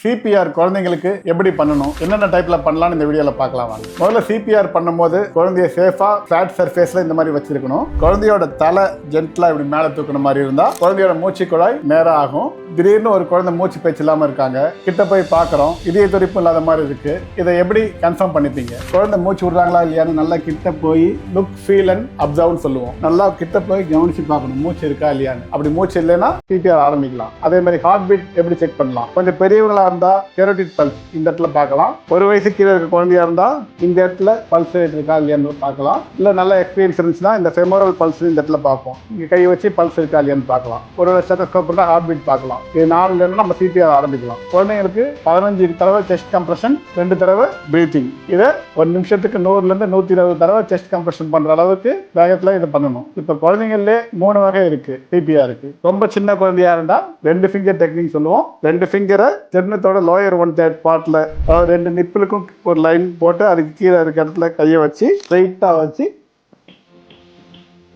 CPR குழந்தைங்களுக்கு எப்படி பண்ணணும், என்னென்ன டைப்ல பண்ணலாம்னு இந்த வீடியோல பார்க்கலாம் வாங்க. முதல்ல சிபிஆர் பண்ணும்போது குழந்தைய சேஃபா ஃபிளாட் சர்ஃபேஸ்ல இந்த மாதிரி வச்சிருக்கணும். குழந்தையோட தலை ஜென்ட்லா இப்படி மேலே தூக்கின மாதிரி இருந்தா குழந்தையோட மூச்சு குழாய் நேரம் ஆகும். திடீர்னு ஒரு குழந்தை மூச்சு பேச்சு இல்லாம இருக்காங்க, கிட்ட போய் பார்க்குறோம், இதய துடிப்பு இல்லாத மாதிரி இருக்கு. இதை எப்படி கன்ஃபார்ம் பண்ணிப்பீங்க? குழந்தை மூச்சு விடுறாங்களா இல்லையான்னு நல்லா கிட்ட போய் லுக், ஃபீல் அண்ட் அப்சர்வ்னு சொல்லுவோம். நல்லா கிட்ட போய் கவனிச்சு பார்க்கணும் மூச்சு இருக்கா இல்லையான்னு. அப்படி மூச்சு இல்லைன்னா சிபிஆர் ஆரம்பிக்கலாம். அதே மாதிரி ஹார்ட் பீட் எப்படி செக் பண்ணலாம்? கொஞ்சம் பெரியவங்களா இருந்தா கேரோட்டிட் பல்ஸ் இந்த இடத்துல பார்க்கலாம். ஒரு வயசு கீழே இருக்க குழந்தையா இருந்தா இந்த இடத்துல பல்ஸ் ரேட் இருக்கா இல்லையான்னு பார்க்கலாம். இல்ல நல்ல எக்ஸ்பீரியன்ஸ் இருந்துச்சுன்னா இந்த ஃபெமோரல் பல்ஸ் இந்த இடத்துல பார்ப்போம். இங்க கை வச்சு பல்ஸ் இருக்கா இல்லையான்னு பார்க்கலாம். ஒரு ஸ்டெத்தோஸ்கோப் இருந்தா ஹார்ட் பீட் பார்க்கலாம். இது 4 நம்ம சிபிஆர் ஆரம்பிக்கலாம். குழந்தைங்களுக்கு 15 தடவை செஸ்ட் கம்ப்ரெஷன், 2 தடவை பிரீத்திங். இதை 1 நிமிஷத்துக்கு 100 இருந்து 120 தடவை செஸ்ட் கம்ப்ரெஷன் பண்ற அளவுக்கு வேகத்துல இதை பண்ணணும். இப்ப குழந்தைங்களே 3 வகை இருக்கு சிபிஆருக்கு. ரொம்ப சின்ன குழந்தையா இருந்தா 2 ஃபிங்கர் டெக்னிக் சொல்லுவோம். 2 ஃபிங்கரை ஜெர்னத்தோட லோயர் 1/3 பார்ட்ல, அதாவது 2 நிப்பிலுக்கும் ஒரு லைன் போட்டு அதுக்கு கீழே இருக்க இடத்துல கையை வச்சு ஸ்ட்ரைட்டா வச்சு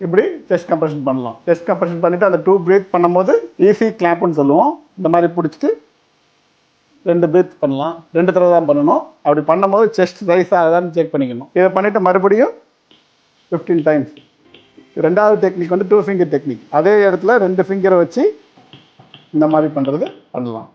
இப்படி செஸ்ட் கம்ப்ரெஷன் பண்ணலாம். செஸ்ட் கம்ப்ரெஷன் பண்ணிட்டு அந்த 2 பிரீத் பண்ணும்போது ஈஸி கிளாப்னு சொல்லுவோம். இந்த மாதிரி பிடிச்சிட்டு 2 பிரீத் பண்ணலாம். 2 தடவை தான் பண்ணணும். அப்படி பண்ணும்போது செஸ்ட் ரைஸ் ஆகுதான்னு செக் பண்ணிக்கணும். இதை பண்ணிட்டு மறுபடியும் 15 டைம்ஸ். 2வது டெக்னிக் வந்து 2 ஃபிங்கர் டெக்னிக். அதே இடத்துல 2 ஃபிங்கரை வச்சு இந்த மாதிரி பண்றது பண்ணலாம்.